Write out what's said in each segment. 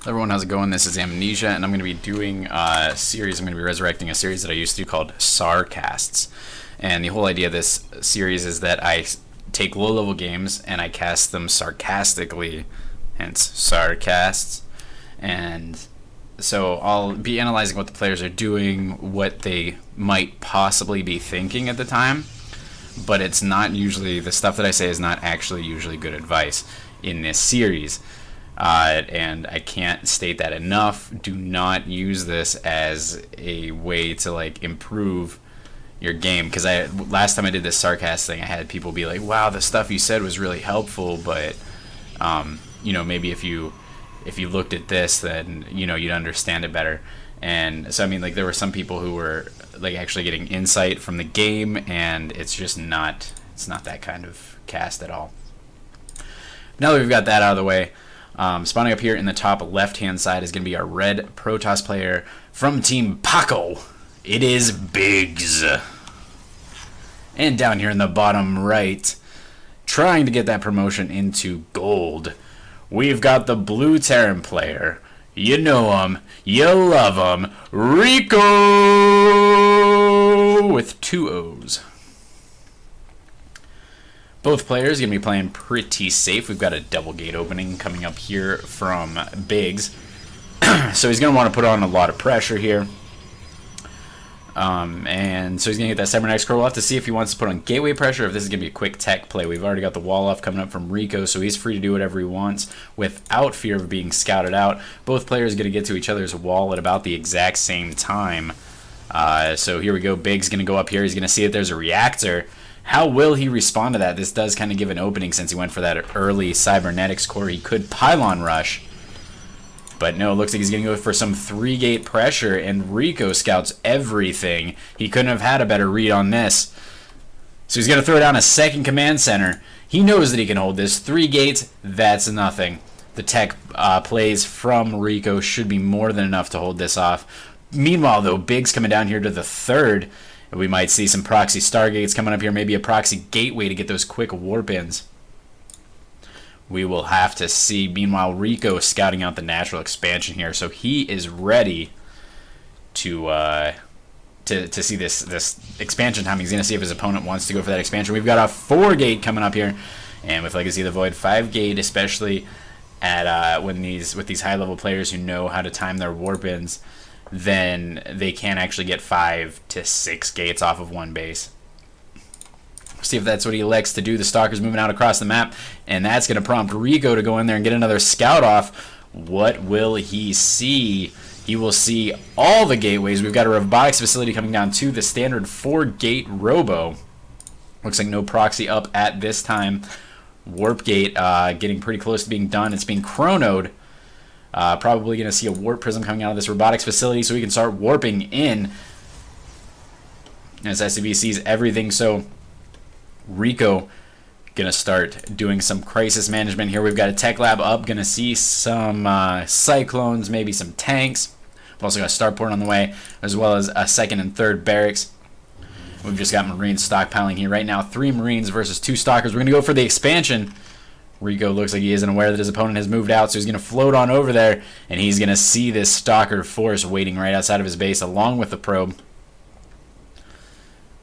Everyone, how's it going? This is Amnesia, and I'm going to be doing a series. I'm going to be resurrecting a series that I used to do called SarCasts. And the whole idea of this series is that I take low-level games and I cast them sarcastically, hence SarCasts. And so I'll be analyzing what the players are doing, what they might possibly be thinking at the time, but it's not usually, the stuff that I say is not actually usually good advice in this series. And I can't state that enough. Do not use this as a way to like improve your game, because last time I did this sarcastic thing, I had people be like, wow, the stuff you said was really helpful, but maybe if you looked at this, then you'd understand it better. And so I mean, like, there were some people who were like actually getting insight from the game, and it's not that kind of cast at all. Now that we've got that out of the way, spawning up here in the top left-hand side is going to be our red Protoss player from Team Paco. It is Bigz. And down here in the bottom right, trying to get that promotion into gold, we've got the blue Terran player. You know him, you love him, ricoo with 2 O's. Both players are going to be playing pretty safe. We've got a double gate opening coming up here from Bigz. So he's going to want to put on a lot of pressure here. And so he's going to get that Cybernetic Scroll. We'll have to see if he wants to put on gateway pressure, if this is going to be a quick tech play. We've already got the wall off coming up from ricoo, so he's free to do whatever he wants without fear of being scouted out. Both players are going to get to each other's wall at about the exact same time. So here we go. Big's going to go up here. He's going to see if there's a reactor. How will he respond to that? This does kind of give an opening since he went for that early cybernetics core. He could pylon rush. But no, it looks like he's going to go for some 3-gate pressure, and ricoo scouts everything. He couldn't have had a better read on this. So he's going to throw down a second command center. He knows that he can hold this. 3 gates, that's nothing. The tech plays from ricoo should be more than enough to hold this off. Meanwhile, though, Big's coming down here to the 3rd. We might see some proxy stargates coming up here, maybe a proxy gateway to get those quick warp-ins. We will have to see. Meanwhile, ricoo is scouting out the natural expansion here, so he is ready to see this expansion time. He's going to see if his opponent wants to go for that expansion. We've got a 4-gate coming up here, and with Legacy of the Void, 5-gate, especially at with these high-level players who know how to time their warp-ins, then they can actually get 5 to 6 gates off of one base. See if that's what he elects to do. The Stalker's moving out across the map, and that's going to prompt ricoo to go in there and get another scout off. What will he see? He will see all the gateways. We've got a robotics facility coming down to the standard 4-gate robo. Looks like no proxy up at this time. Warp gate getting pretty close to being done. It's being chronoed. Probably going to see a warp prism coming out of this robotics facility so we can start warping in as SCV sees everything. So ricoo going to start doing some crisis management here. We've got a tech lab up. Going to see some cyclones, maybe some tanks. We've also got a starport on the way, as well as a 2nd and 3rd barracks. We've just got Marines stockpiling here right now. 3 Marines versus 2 Stalkers. We're going to go for the expansion. ricoo looks like he isn't aware that his opponent has moved out, so he's going to float on over there, and he's going to see this Stalker force waiting right outside of his base along with the probe.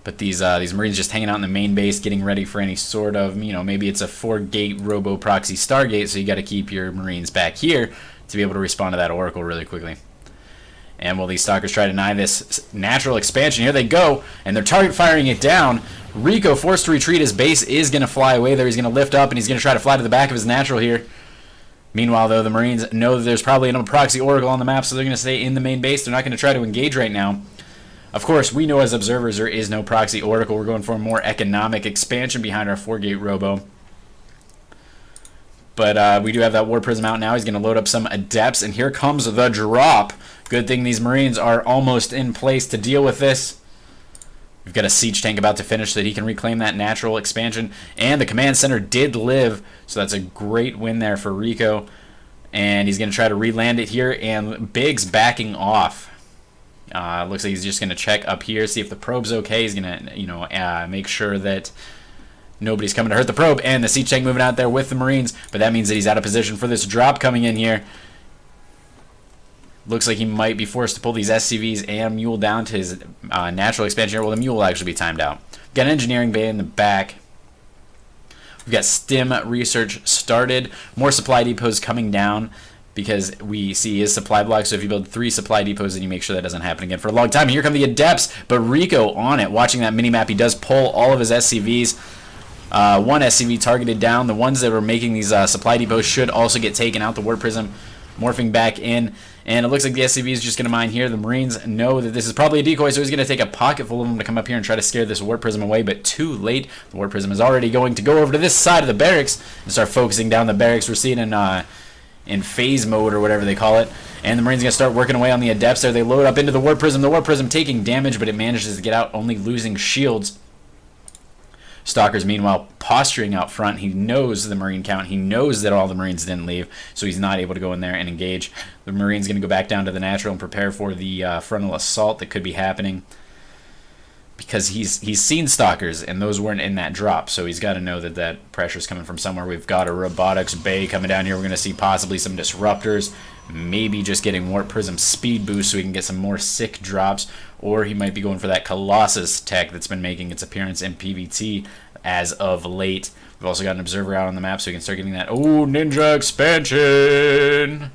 But these Marines just hanging out in the main base, getting ready for any sort of, maybe it's a 4-gate robo proxy stargate, so you got to keep your Marines back here to be able to respond to that Oracle really quickly. And while these Stalkers try to deny this natural expansion, here they go, and they're target firing it down. ricoo, forced to retreat. His base is going to fly away there. He's going to lift up, and he's going to try to fly to the back of his natural here. Meanwhile, though, the Marines know that there's probably no proxy Oracle on the map, so they're going to stay in the main base. They're not going to try to engage right now. Of course, we know as observers there is no proxy Oracle. We're going for a more economic expansion behind our 4-gate robo. But we do have that War Prism out now. He's going to load up some Adepts, and here comes the drop. Good thing these Marines are almost in place to deal with this. We've got a siege tank about to finish so that he can reclaim that natural expansion. And the command center did live, so that's a great win there for ricoo. And he's going to try to re-land it here, and Bigz backing off. Looks like he's just going to check up here, see if the probe's okay. He's going to, make sure that nobody's coming to hurt the probe. And the siege tank moving out there with the Marines, but that means that he's out of position for this drop coming in here. Looks like he might be forced to pull these SCVs and Mule down to his natural expansion here. Well, the Mule will actually be timed out. Got an engineering bay in the back. We've got STEM research started. More supply depots coming down because we see his supply block. So if you build 3 supply depots, then you make sure that doesn't happen again for a long time. Here come the Adepts, but ricoo on it. Watching that mini-map, he does pull all of his SCVs. One SCV targeted down. The ones that were making these supply depots should also get taken out. The Warp Prism morphing back in. And it looks like the SCV is just going to mine here. The Marines know that this is probably a decoy, so he's going to take a pocket full of them to come up here and try to scare this Warp Prism away, but too late. The Warp Prism is already going to go over to this side of the barracks and start focusing down the barracks. We're seeing in phase mode or whatever they call it. And the Marines are going to start working away on the Adepts there. They load up into the Warp Prism. The Warp Prism taking damage, but it manages to get out, only losing shields. Stalker's meanwhile posturing out front. He knows the Marine count. He knows that all the Marines didn't leave, so he's not able to go in there and engage. The Marine's going to go back down to the natural and prepare for the frontal assault that could be happening, because he's seen Stalkers, and those weren't in that drop, so he's got to know that that pressure's coming from somewhere. We've got a robotics bay coming down here. We're going to see possibly some disruptors, maybe just getting Warp Prism speed boost so we can get some more sick drops, or he might be going for that Colossus tech that's been making its appearance in PvT as of late. We've also got an observer out on the map, so we can start getting that ninja expansion.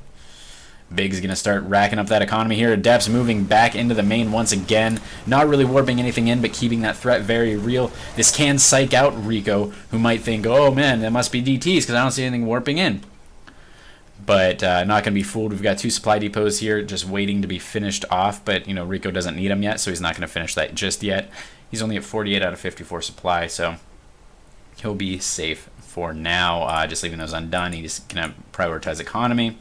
Bigz is going to start racking up that economy here. Adepts moving back into the main once again. Not really warping anything in, but keeping that threat very real. This can psych out ricoo, who might think, oh man, that must be DTs because I don't see anything warping in. But not going to be fooled. We've got 2 supply depots here just waiting to be finished off, but you know, ricoo doesn't need them yet, so he's not going to finish that just yet. He's only at 48 out of 54 supply, so he'll be safe for now. Just leaving those undone. He's going to prioritize economy.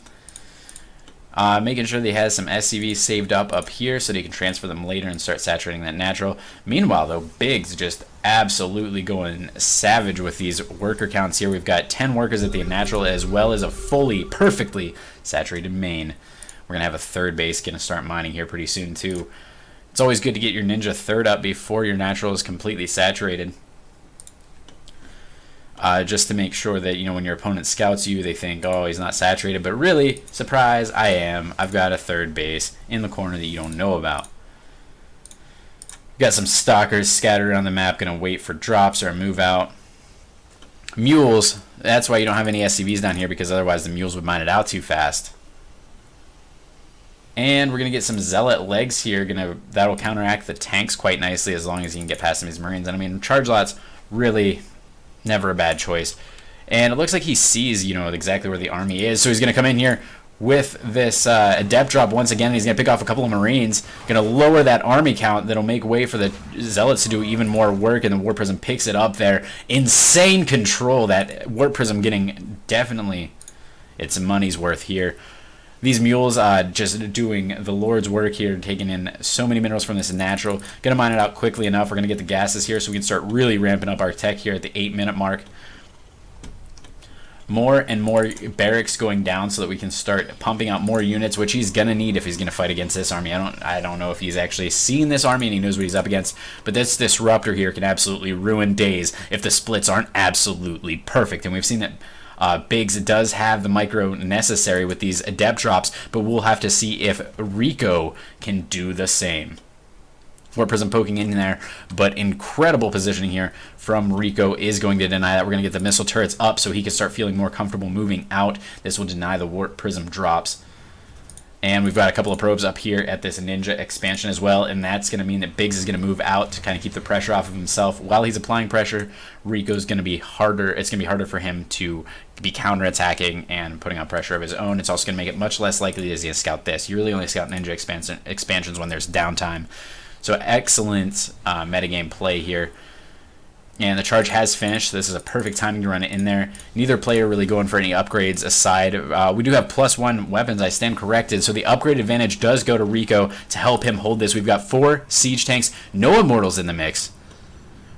Making sure that he has some SCVs saved up here so that he can transfer them later and start saturating that natural. Meanwhile, though, Bigz just absolutely going savage with these worker counts here. We've got 10 workers at the natural as well as a fully, perfectly saturated main. We're going to have a third base going to start mining here pretty soon, too. It's always good to get your ninja third up before your natural is completely saturated. Just to make sure that, you know, when your opponent scouts you, they think, oh, he's not saturated. But really, surprise, I am. I've got a third base in the corner that you don't know about. Got some stalkers scattered around the map, going to wait for drops or move out. Mules, that's why you don't have any SCVs down here, because otherwise the mules would mine it out too fast. And we're going to get some Zealot legs here. That'll counteract the tanks quite nicely as long as you can get past some of these Marines. And I mean, charge lots, really never a bad choice. And it looks like he sees, you know, exactly where the army is. So he's going to come in here with this Adept drop once again. He's going to pick off a couple of Marines. Going to lower that army count. That'll make way for the Zealots to do even more work. And the Warp Prism picks it up there. Insane control. That Warp Prism getting definitely its money's worth here. These mules just doing the Lord's work here, taking in so many minerals from this natural. Going to mine it out quickly enough. We're going to get the gases here so we can start really ramping up our tech here at the 8-minute mark. More and more barracks going down so that we can start pumping out more units, which he's going to need if he's going to fight against this army. I don't know if he's actually seen this army and he knows what he's up against, but this disruptor here can absolutely ruin days if the splits aren't absolutely perfect. And we've seen that Bigz does have the micro necessary with these Adept drops, but we'll have to see if ricoo can do the same. Warp Prism poking in there, but incredible positioning here from ricoo is going to deny that. We're going to get the missile turrets up so he can start feeling more comfortable moving out. This will deny the Warp Prism drops. And we've got a couple of probes up here at this ninja expansion as well, and that's going to mean that Bigz is going to move out to kind of keep the pressure off of himself. While he's applying pressure, ricoo's going to be harder. It's going to be harder for him to be counterattacking and putting on pressure of his own. It's also going to make it much less likely that he's going to scout this. You really only scout ninja expansions when there's downtime. So excellent metagame play here. And the charge has finished. This is a perfect timing to run it in there. Neither player really going for any upgrades aside. We do have +1 weapons. I stand corrected. So the upgrade advantage does go to ricoo to help him hold this. We've got 4 siege tanks. No immortals in the mix.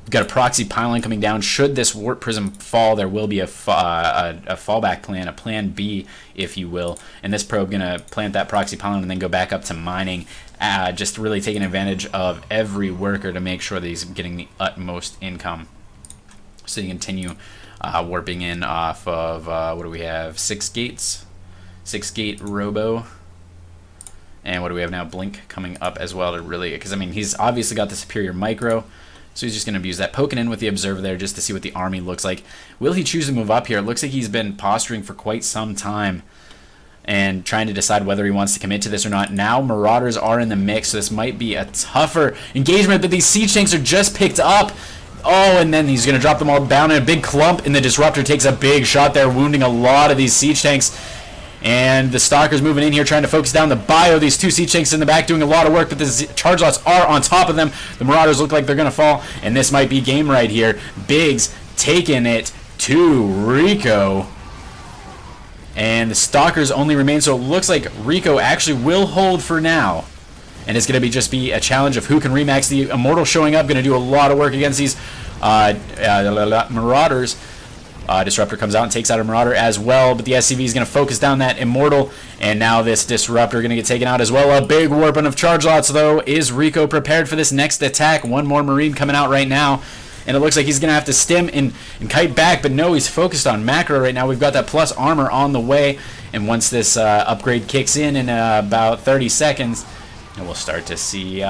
We've got a proxy pylon coming down. Should this Warp Prism fall, there will be a fallback plan, a plan B, if you will. And this probe going to plant that proxy pylon and then go back up to mining. Just really taking advantage of every worker to make sure that he's getting the utmost income. So you continue warping in off of, what do we have, 6 gates? 6 gate robo. And what do we have now? Blink coming up as well to really, because I mean, he's obviously got the superior micro, so he's just going to abuse that. Poking in with the Observer there just to see what the army looks like. Will he choose to move up here? It looks like he's been posturing for quite some time and trying to decide whether he wants to commit to this or not. Now Marauders are in the mix, so this might be a tougher engagement, but these siege tanks are just picked up. Oh, and then he's going to drop them all down in a big clump, and the Disruptor takes a big shot there, wounding a lot of these siege tanks. And the Stalker's moving in here, trying to focus down the bio. These two siege tanks in the back doing a lot of work, but the charge lots are on top of them. The Marauders look like they're going to fall, and this might be game right here. Bigz taking it to ricoo. And the Stalkers only remain, so it looks like ricoo actually will hold for now. And it's going to just be a challenge of who can remax. The Immortal showing up, going to do a lot of work against these Marauders. Disruptor comes out and takes out a Marauder as well, but the SCV is going to focus down that Immortal, and now this Disruptor going to get taken out as well. A big warping of charge lots, though. Is ricoo prepared for this next attack? One more Marine coming out right now, and it looks like he's going to have to stim and kite back, but no, he's focused on macro right now. We've got that plus armor on the way, and once this upgrade kicks in about 30 seconds, we'll start to see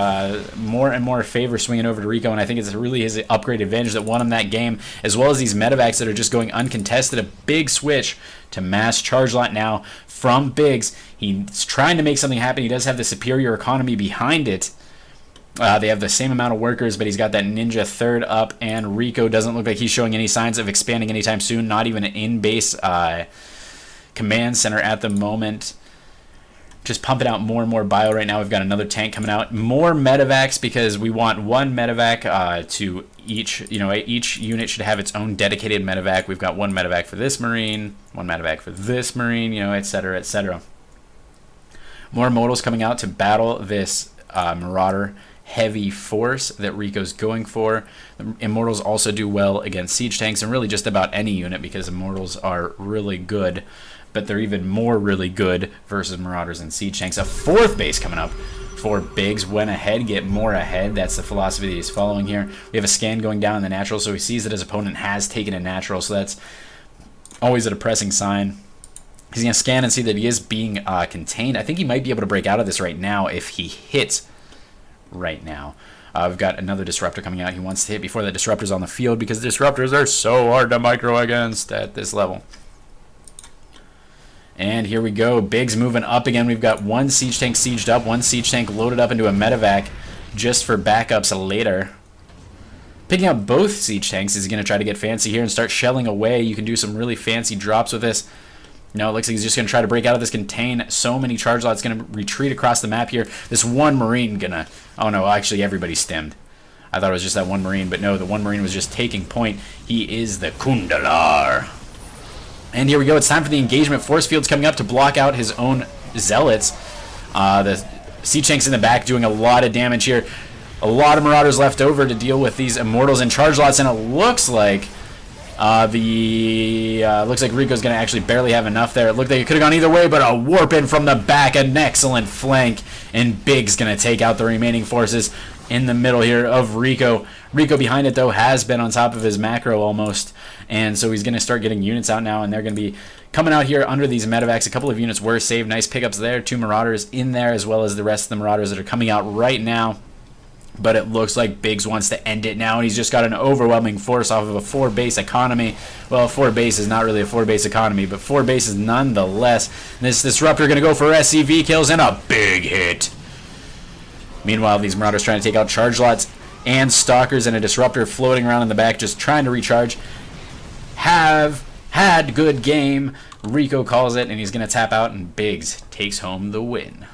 more and more favor swinging over to ricoo, and I think it's really his upgrade advantage that won him that game, as well as these medevacs that are just going uncontested. A big switch to mass charge lot now from Bigz. He's trying to make something happen. He does have the superior economy behind it. They have the same amount of workers, but he's got that Ninja third up, and ricoo doesn't look like he's showing any signs of expanding anytime soon, not even an in-base command center at the moment. Just pumping out more and more bio right now. We've got another tank coming out. More medevacs, because we want one medevac to each, each unit should have its own dedicated medevac. We've got one medevac for this Marine, one medevac for this Marine, etc., etc. More modals coming out to battle this Marauder heavy force that ricoo's going for. The Immortals also do well against siege tanks and really just about any unit, because Immortals are really good, but they're even more really good versus Marauders and siege tanks. A fourth base coming up for Bigz. Went ahead, get more ahead. That's the philosophy that he's following here. We have a scan going down in the natural, so he sees that his opponent has taken a natural, so that's always a depressing sign. He's going to scan and see that he is being contained. I think he might be able to break out of this right now if he hits right now. We've got another Disruptor coming out. He wants to hit before the Disruptor's on the field, because Disruptors are so hard to micro against at this level. And here we go. Bigz moving up again. We've got one siege tank sieged up, one siege tank loaded up into a medevac just for backups later. Picking up both siege tanks is going to try to get fancy here and start shelling away. You can do some really fancy drops with this. No, it looks like he's just going to try to break out of this contain. So many charge lots. Going to retreat across the map here. This one Marine going to... Oh no, actually everybody stemmed. I thought it was just that one Marine, but no, the one Marine was just taking point. He is the Kundalar. And here we go. It's time for the engagement. Force field's coming up to block out his own Zealots. The siege tanks in the back doing a lot of damage here. A lot of Marauders left over to deal with these Immortals and charge lots, and it looks like ricoo's going to actually barely have enough there. It looked like it could have gone either way, but a warp in from the back, an excellent flank, and Bigz going to take out the remaining forces in the middle here of ricoo. Ricoo behind it, though, has been on top of his macro almost, and so he's going to start getting units out now, and they're going to be coming out here under these medevacs. A couple of units were saved. Nice pickups there. 2 Marauders in there, as well as the rest of the Marauders that are coming out right now. But it looks like Bigz wants to end it now, and he's just got an overwhelming force off of a 4-base economy. Well, 4 base is not really a 4-base economy, but 4 bases nonetheless. And this Disruptor going to go for SCV kills and a big hit. Meanwhile, these Marauders trying to take out charge lots and Stalkers, and a Disruptor floating around in the back just trying to recharge. Have had good game. ricoo calls it, and he's going to tap out, and Bigz takes home the win.